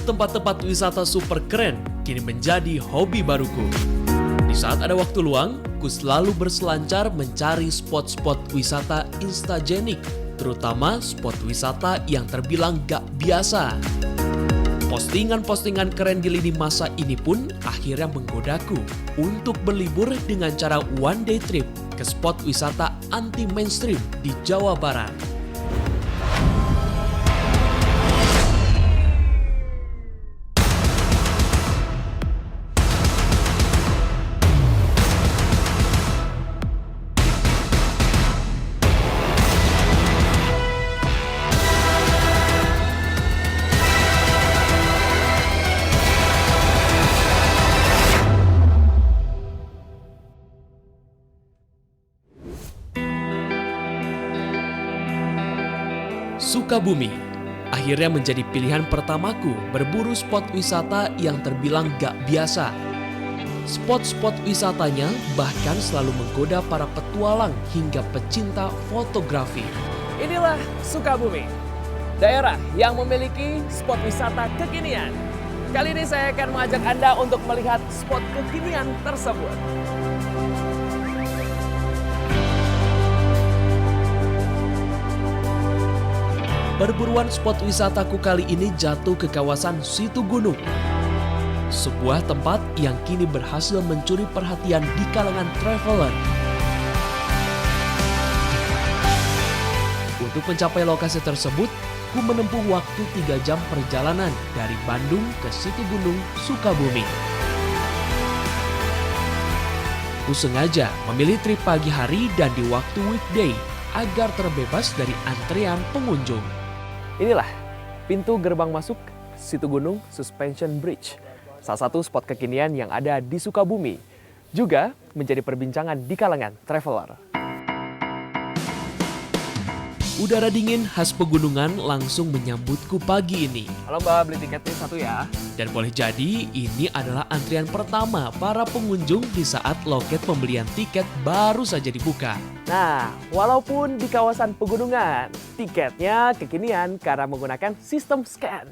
tempat-tempat wisata super keren kini menjadi hobi baruku. Di saat ada waktu luang, ku selalu berselancar mencari spot-spot wisata instagenik, terutama spot wisata yang terbilang gak biasa. Postingan-postingan keren di lini masa ini pun akhirnya menggodaku untuk berlibur dengan cara one day trip ke spot wisata anti mainstream di Jawa Barat. Sukabumi akhirnya menjadi pilihan pertamaku berburu spot wisata yang terbilang gak biasa. Spot-spot wisatanya bahkan selalu menggoda para petualang hingga pecinta fotografi. Inilah Sukabumi, daerah yang memiliki spot wisata kekinian. Kali ini saya akan mengajak Anda untuk melihat spot kekinian tersebut. Perburuan spot wisataku kali ini jatuh ke kawasan Situ Gunung. Sebuah tempat yang kini berhasil mencuri perhatian di kalangan traveler. Untuk mencapai lokasi tersebut, ku menempuh waktu 3 jam perjalanan dari Bandung ke Situ Gunung, Sukabumi. Ku sengaja memilih trip pagi hari dan di waktu weekday agar terbebas dari antrean pengunjung. Inilah pintu gerbang masuk Situ Gunung Suspension Bridge, salah satu spot kekinian yang ada di Sukabumi, juga menjadi perbincangan di kalangan traveler. Udara dingin khas pegunungan langsung menyambutku pagi ini. Halo Mbak, beli tiketnya satu ya. Dan boleh jadi ini adalah antrian pertama para pengunjung di saat loket pembelian tiket baru saja dibuka. Nah, walaupun di kawasan pegunungan, tiketnya kekinian karena menggunakan sistem scan.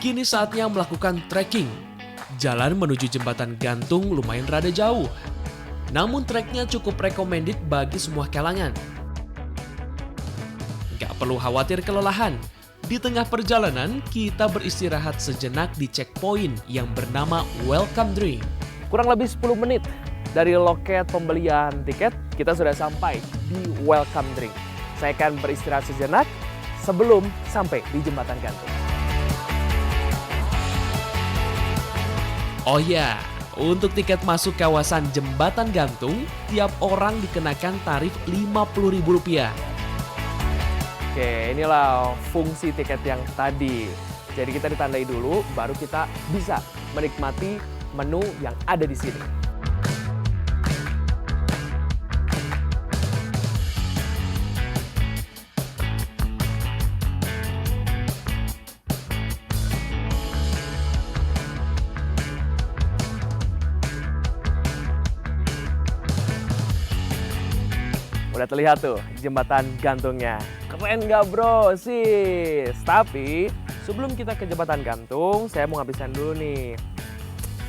Kini saatnya melakukan trekking. Jalan menuju jembatan gantung lumayan rada jauh. Namun treknya cukup recommended bagi semua kalangan. Gak perlu khawatir kelelahan. Di tengah perjalanan, kita beristirahat sejenak di checkpoint yang bernama Welcome Drink. Kurang lebih 10 menit dari loket pembelian tiket, kita sudah sampai di Welcome Drink. Saya akan beristirahat sejenak sebelum sampai di jembatan gantung. Oh ya, untuk tiket masuk kawasan jembatan gantung, tiap orang dikenakan tarif Rp50.000. Oke, inilah fungsi tiket yang tadi. Jadi kita ditandai dulu, baru kita bisa menikmati menu yang ada di sini. Udah terlihat tuh jembatan gantungnya. Keren gak bro sis? Tapi sebelum kita ke jembatan gantung, saya mau ngabisin dulu nih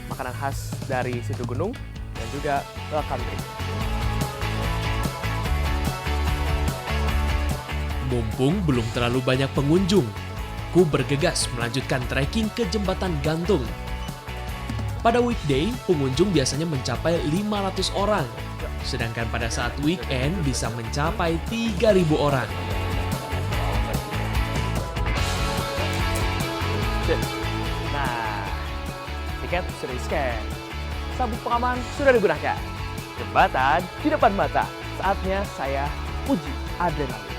makanan khas dari Situ Gunung dan juga welcome drink. Mumpung belum terlalu banyak pengunjung, ku bergegas melanjutkan trekking ke jembatan gantung. Pada weekday, pengunjung biasanya mencapai 500 orang. Sedangkan pada saat weekend bisa mencapai 3.000 orang. Nah, tiket sudah di-scan. Sabuk pengaman sudah digunakan. Jembatan di depan mata. Saatnya saya uji adrenalin.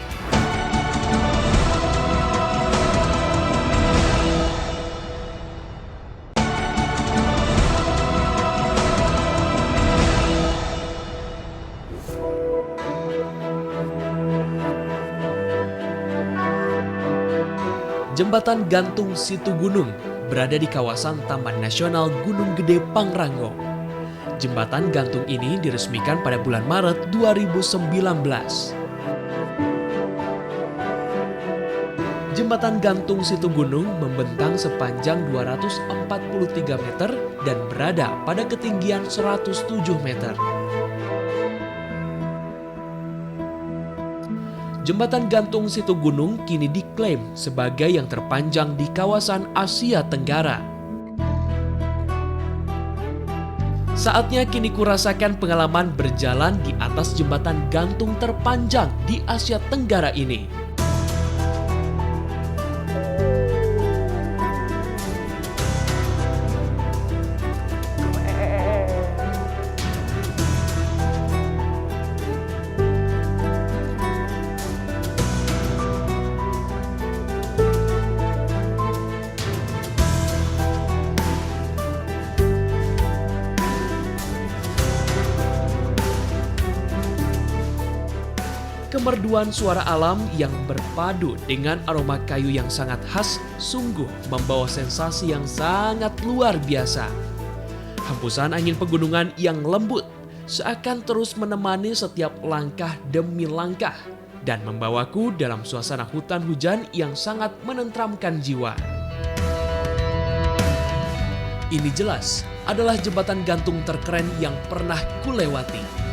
Jembatan gantung Situ Gunung berada di kawasan Taman Nasional Gunung Gede Pangrango. Jembatan gantung ini diresmikan pada bulan Maret 2019. Jembatan gantung Situgunung membentang sepanjang 243 meter dan berada pada ketinggian 107 meter. Jembatan gantung Situgunung kini diklaim sebagai yang terpanjang di kawasan Asia Tenggara. Saatnya kini kurasakan pengalaman berjalan di atas jembatan gantung terpanjang di Asia Tenggara ini. Kemerduan suara alam yang berpadu dengan aroma kayu yang sangat khas sungguh membawa sensasi yang sangat luar biasa. Hembusan angin pegunungan yang lembut seakan terus menemani setiap langkah demi langkah dan membawaku dalam suasana hutan hujan yang sangat menenteramkan jiwa. Ini jelas adalah jembatan gantung terkeren yang pernah kulewati.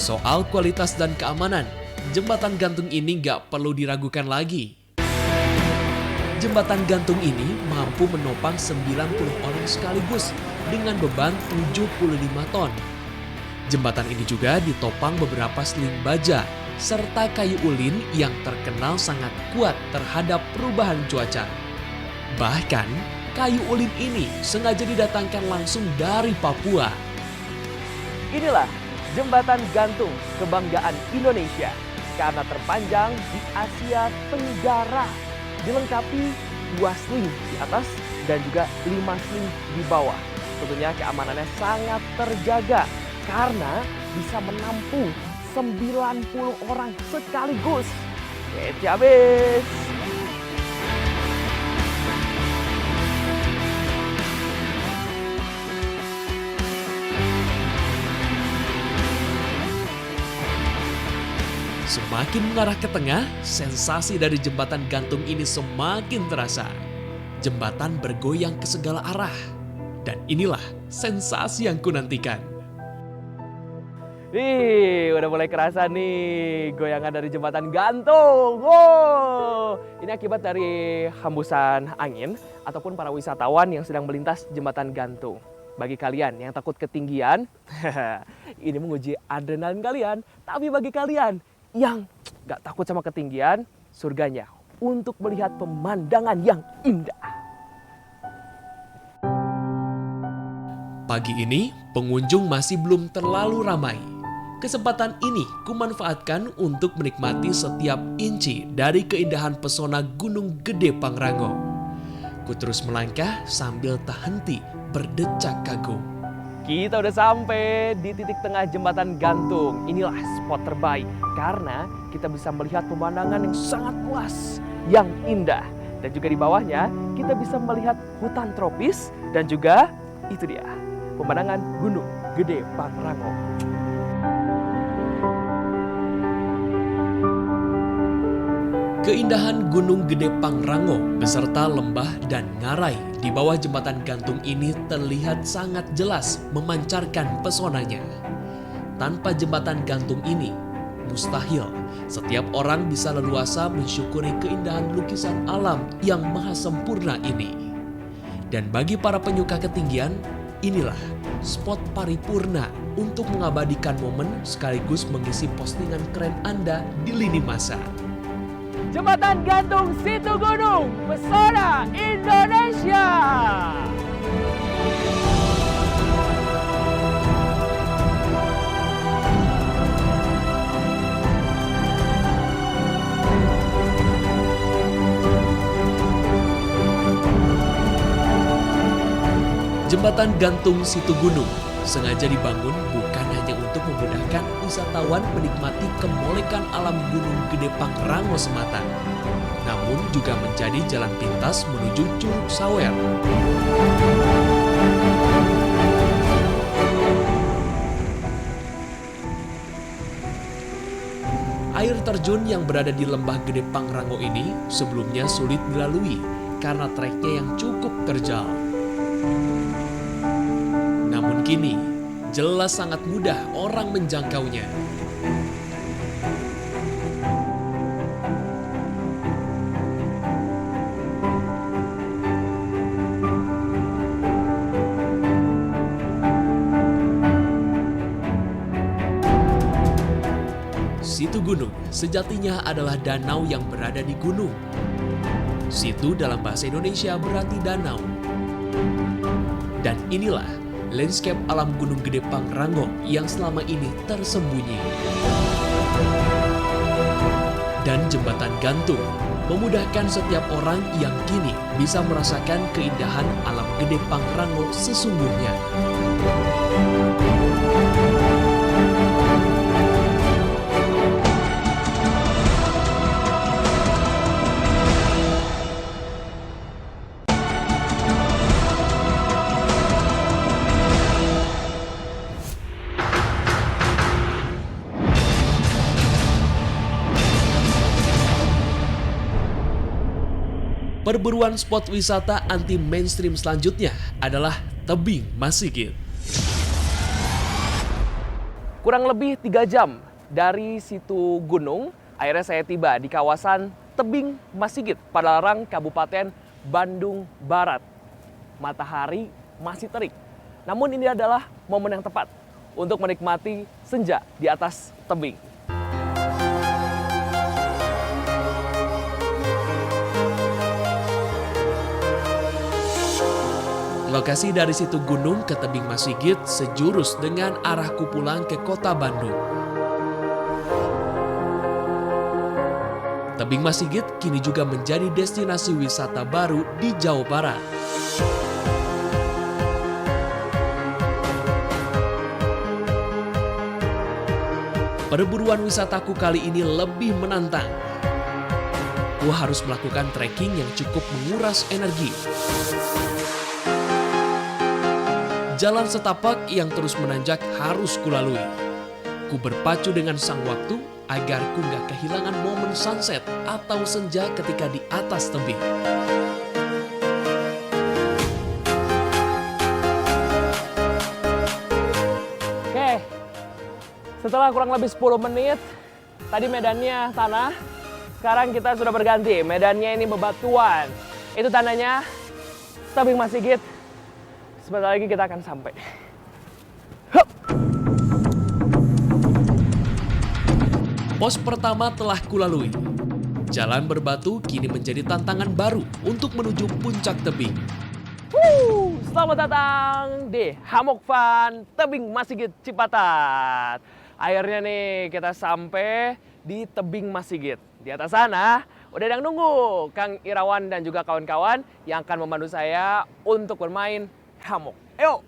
Soal kualitas dan keamanan, jembatan gantung ini nggak perlu diragukan lagi. Jembatan gantung ini mampu menopang 90 orang sekaligus dengan beban 75 ton. Jembatan ini juga ditopang beberapa seling baja serta kayu ulin yang terkenal sangat kuat terhadap perubahan cuaca. Bahkan, kayu ulin ini sengaja didatangkan langsung dari Papua. Inilah jembatan gantung kebanggaan Indonesia karena terpanjang di Asia Tenggara. Dilengkapi 2 sling di atas dan juga 5 sling di bawah. Tentunya keamanannya sangat terjaga karena bisa menampung 90 orang sekaligus. Kece habis. Semakin mengarah ke tengah, sensasi dari jembatan gantung ini semakin terasa. Jembatan bergoyang ke segala arah. Dan inilah sensasi yang kunantikan. Nih, udah mulai kerasa nih goyangan dari jembatan gantung. Wow, ini akibat dari hembusan angin ataupun para wisatawan yang sedang melintas jembatan gantung. Bagi kalian yang takut ketinggian, ini menguji adrenalin kalian. Tapi bagi kalian yang gak takut sama ketinggian, surganya untuk melihat pemandangan yang indah. Pagi ini, pengunjung masih belum terlalu ramai. Kesempatan ini kumanfaatkan untuk menikmati setiap inci dari keindahan pesona Gunung Gede Pangrango. Ku terus melangkah sambil tak henti berdecak kagum. Kita udah sampai di titik tengah jembatan gantung. Inilah spot terbaik karena kita bisa melihat pemandangan yang sangat luas, yang indah. Dan juga di bawahnya kita bisa melihat hutan tropis dan juga itu dia, pemandangan Gunung Gede Pangrango. Keindahan Gunung Gede Pangrango beserta lembah dan ngarai di bawah jembatan gantung ini terlihat sangat jelas memancarkan pesonanya. Tanpa jembatan gantung ini, mustahil setiap orang bisa leluasa mensyukuri keindahan lukisan alam yang maha sempurna ini. Dan bagi para penyuka ketinggian, inilah spot paripurna untuk mengabadikan momen sekaligus mengisi postingan keren Anda di lini masa. Jembatan gantung Situgunung, pesona Indonesia. Jembatan gantung Situgunung sengaja dibangun bukan hanya untuk memudahkan membiarkan wisatawan menikmati kemolekan alam Gunung Gede Pangrango semata, namun juga menjadi jalan pintas menuju Curug Sawer. Air terjun yang berada di Lembah Gede Pangrango ini sebelumnya sulit dilalui karena treknya yang cukup terjal. Namun kini, jelas sangat mudah orang menjangkaunya. Situ Gunung sejatinya adalah danau yang berada di gunung. Situ dalam bahasa Indonesia berarti danau. Dan inilah landscape alam Gunung Gede Pangrango yang selama ini tersembunyi. Dan jembatan gantung memudahkan setiap orang yang kini bisa merasakan keindahan alam Gede Pangrango sesungguhnya. Perburuan spot wisata anti mainstream selanjutnya adalah Tebing Masigit. Kurang lebih 3 jam dari Situ Gunung, akhirnya saya tiba di kawasan Tebing Masigit, Padalarang, Kabupaten Bandung Barat. Matahari masih terik, namun ini adalah momen yang tepat untuk menikmati senja di atas tebing. Lokasi dari Situ Gunung ke Tebing Masigit sejurus dengan arah Kupulang ke kota Bandung. Tebing Masigit kini juga menjadi destinasi wisata baru di Jawa Barat. Perburuan wisataku kali ini lebih menantang. Aku harus melakukan trekking yang cukup menguras energi. Jalan setapak yang terus menanjak harus kulalui. Ku berpacu dengan sang waktu agar ku gak kehilangan momen sunset atau senja ketika di atas tebing. Oke, setelah kurang lebih 10 menit, tadi medannya tanah, sekarang kita sudah berganti. Medannya ini bebatuan. Itu tandanya Tebing Masigit. Sebentar lagi kita akan sampai. Hup. Pos pertama telah kulalui. Jalan berbatu kini menjadi tantangan baru untuk menuju puncak tebing. Selamat datang di Hammock Fun Tebing Masigit Cipatat. Akhirnya nih kita sampai di Tebing Masigit. Di atas sana udah ada yang nunggu, Kang Irawan dan juga kawan-kawan yang akan membantu saya untuk bermain hammock. Ayo!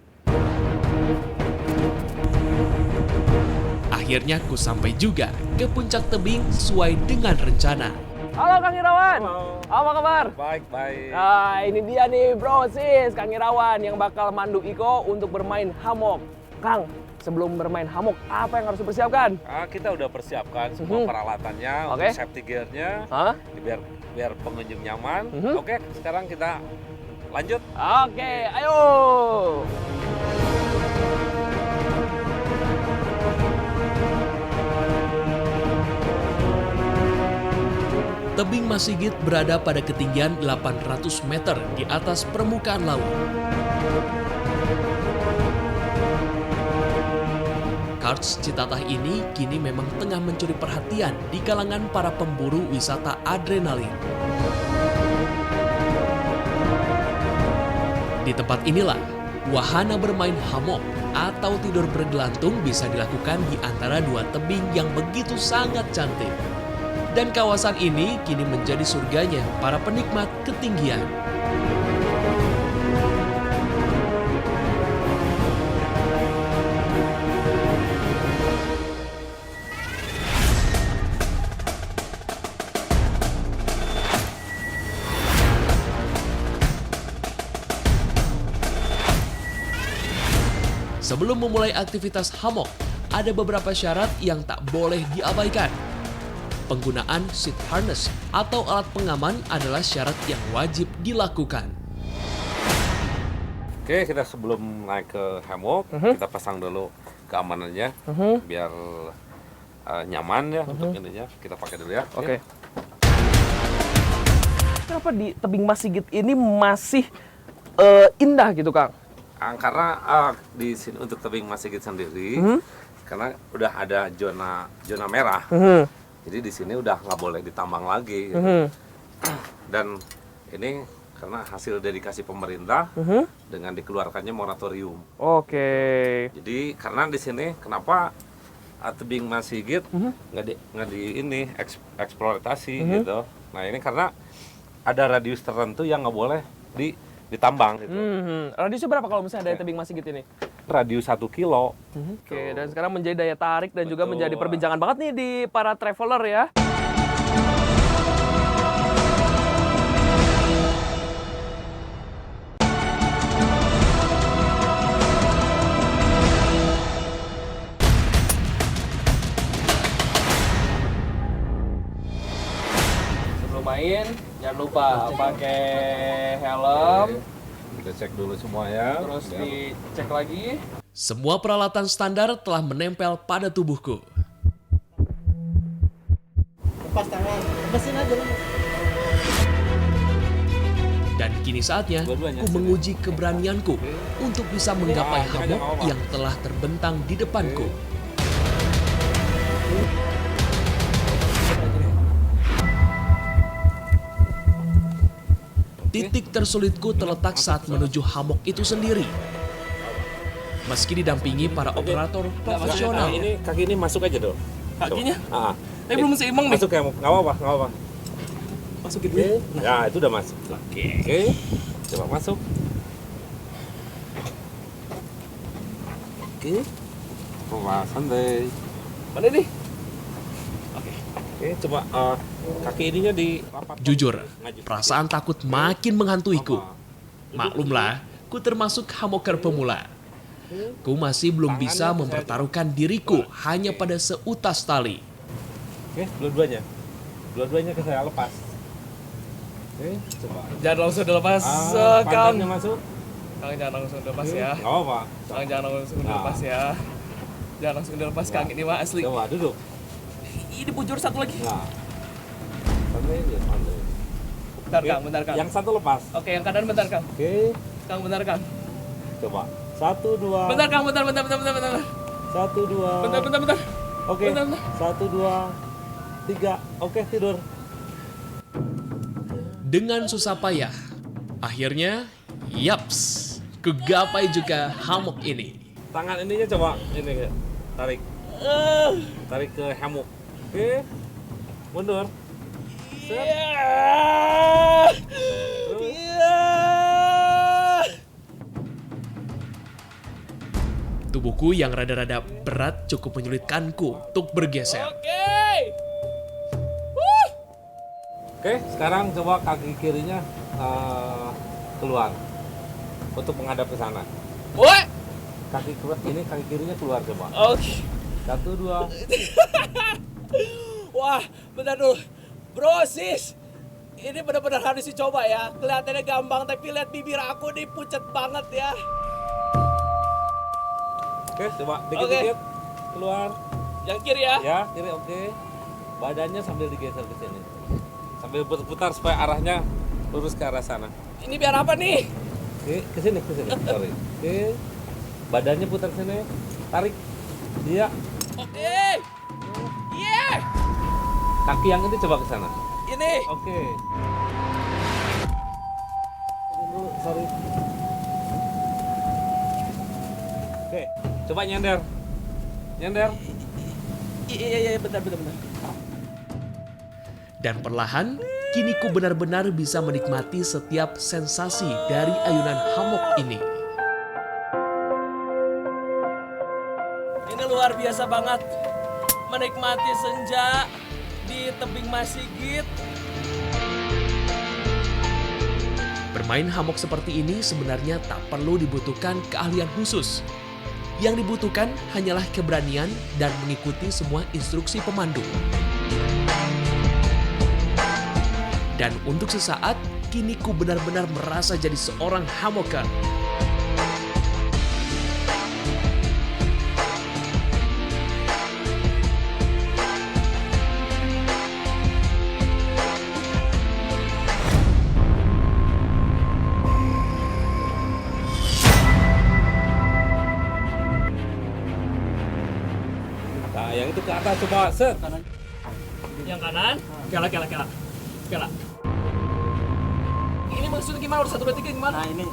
Akhirnya ku sampai juga ke puncak tebing sesuai dengan rencana. Halo Kang Irawan. Halo. Apa kabar? Baik, baik. Nah, ini dia nih bro sis, Kang Irawan yang bakal mandu Iko untuk bermain hammock. Kang, sebelum bermain hammock, apa yang harus dipersiapkan? Kita udah persiapkan semua peralatannya, Oke. untuk safety gear-nya, Hah? biar pengunjung nyaman. Mhm. Oke, sekarang kita lanjut. Oke, ayo! Tebing Masigit berada pada ketinggian 800 meter di atas permukaan laut. Karts Citatah ini kini memang tengah mencuri perhatian di kalangan para pemburu wisata adrenalin. Di tempat inilah, wahana bermain hammock atau tidur bergelantung bisa dilakukan di antara dua tebing yang begitu sangat cantik. Dan kawasan ini kini menjadi surganya para penikmat ketinggian. Sebelum memulai aktivitas hammock, ada beberapa syarat yang tak boleh diabaikan. Penggunaan seat harness atau alat pengaman adalah syarat yang wajib dilakukan. Oke, kita sebelum naik ke hammock, kita pasang dulu keamanannya biar nyaman ya untuk ininya. Kita pakai dulu ya. Oke. Kenapa di tebing Mas Sigit ini masih indah gitu, Kang? Karena di sini untuk tebing Mas Sigit sendiri, karena udah ada zona merah, jadi di sini udah nggak boleh ditambang lagi. Gitu. Dan ini karena hasil dedikasi pemerintah dengan dikeluarkannya moratorium. Oke. Jadi karena di sini kenapa tebing Mas Sigit nggak di ini eksploitasi gitu. Nah ini karena ada radius tertentu yang nggak boleh ditambang gitu. Radiusnya berapa kalau misalnya dari tebing Mas Sigit ini? Radius 1 kilo. Oke, dan sekarang menjadi daya tarik dan juga Betul. menjadi perbincangan banget nih di para traveler ya. Sebelum main, jangan lupa pakai helm, Kita cek dulu semua ya. terus dicek lagi. Semua peralatan standar telah menempel pada tubuhku. Lepas tangan, lepasin aja lu. Dan kini saatnya Dua-duanya. ku menguji keberanianku untuk bisa menggapai jangan, hammock jangan, yang telah terbentang di depanku. Titik tersulitku terletak saat menuju hammock itu sendiri. Meski didampingi para operator profesional, Ini kaki ini masuk aja dong. Kakinya? Ah, Tapi belum seimbang nih. masuk ya, nggak apa-apa, nggak apa-apa. Masukin dulu. Ya itu udah masuk. Oke, coba masuk. Oke, coba santai. Mana nih? Oke, coba kaki ininya di rapat. jujur, perasaan takut makin menghantuiku. Maklumlah, ku termasuk hammocker pemula. Ku masih belum bisa mempertaruhkan diriku hanya pada seutas tali. Oke, dua-duanya ke saya lepas. Oke, coba. Jangan langsung dilepas, Kang. Pantatnya masuk. Kang jangan langsung dilepas ya. Nggak apa-apa. Kang jangan langsung dilepas ya. Jangan langsung dilepas, Kang. Ini mah asli. Coba duduk. Ini bujur satu lagi. Nah, santai aja, santai. Bentar, Kang. Bentar, Kang. Yang satu lepas. Oke, yang kanan bentar, Kang. Oke, Kang, bentar, Kang. coba. 1, 2. Bentar, Kang. Bentar. 1, 2. Bentar. Oke. Bentar. 1, 2, 3. Oke, tidur. Dengan susah payah, akhirnya, yaps, kegapai juga hammock ini. Tangan ininya coba ini tarik. Tarik ke hammock. Oke. Mundur. Set. Terus. Tubuhku yang rada-rada berat cukup menyulitkanku untuk bergeser. Oke, sekarang coba kaki kirinya keluar untuk menghadap ke sana. Woi. Kaki kirinya keluar coba. Oke. 1, 2. Wah, bentar dulu. Bro, sis. Ini benar-benar harus dicoba ya. Kelihatannya gampang, tapi lihat bibir aku nih pucet banget ya. Oke, coba dikit-dikit keluar. Yang kiri ya. Ya, kiri oke. Badannya sambil digeser ke sini. Sambil putar supaya arahnya lurus ke arah sana. Ini biar apa nih? Oke, ke sini. Sorry. Oke. Badannya putar ke sini. Tarik. Iya. Oke. Iya. Kaki yang ini coba ke sana. Ini. Oke. Dulu, sorry. Oke, coba nyender. Nyender. Iya, bentar. Dan perlahan, kini ku benar-benar bisa menikmati setiap sensasi dari ayunan hammock ini. Ini luar biasa banget. Menikmati senja di tebing Mas Sigit. Bermain hammock seperti ini sebenarnya tak perlu dibutuhkan keahlian khusus. Yang dibutuhkan hanyalah keberanian dan mengikuti semua instruksi pemandu. Dan untuk sesaat, kini ku benar-benar merasa jadi seorang hammocker. Nah, yang itu ke atas coba set. Yang kanan, kela. Ini maksudnya gimana? Urus 1, 2, 3 gimana? Nah ini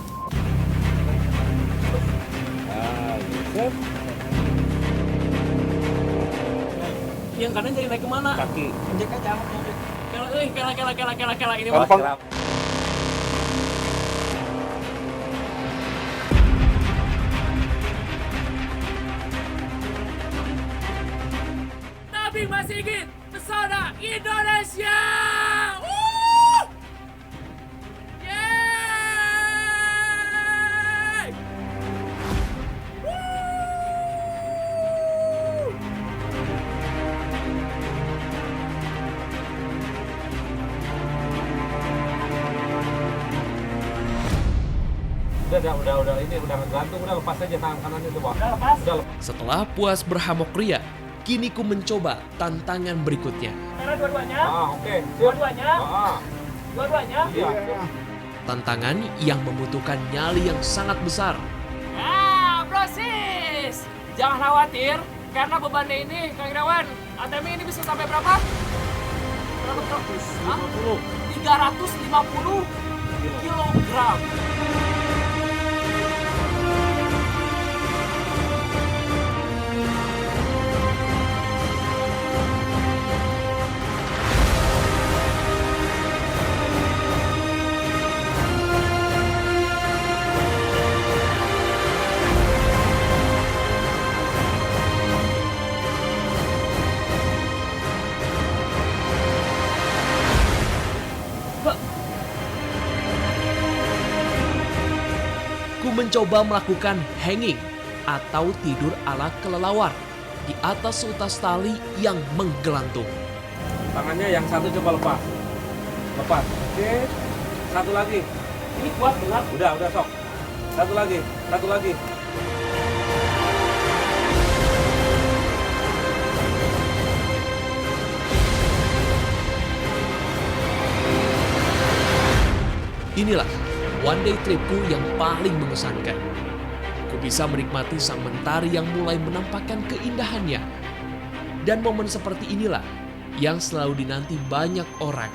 Nah, set. Yang kanan jadi naik kemana? Kaki. injek aja, injek. Kela. Ini Gampang. Tabing Mas Sigit, pesona Indonesia! Wuh! Yeay! Wuh! Udah ini udah ngegantung, udah lepas aja tangan kanannya coba. Udah lepas? Udah lepas. Setelah puas berhamok ria, kini ku mencoba tantangan berikutnya. Karena dua-duanya? Oke. Siap. Dua-duanya? Ah, Dua-duanya? iya. Tantangan yang membutuhkan nyali yang sangat besar. Brosis! Jangan khawatir, karena bebannya ini, Kang Irawan, ATM ini bisa sampai berapa? Berapa kilo? 350 kilogram. Ku mencoba melakukan hanging atau tidur ala kelelawar di atas seutas tali yang menggelantung. Tangannya yang satu coba lepas. Lepas. Oke. Satu lagi. Ini kuat benar. Udah sok. Satu lagi. Inilah one day tripku yang paling mengesankan. Ku bisa menikmati sang mentari yang mulai menampakkan keindahannya. Dan momen seperti inilah yang selalu dinanti banyak orang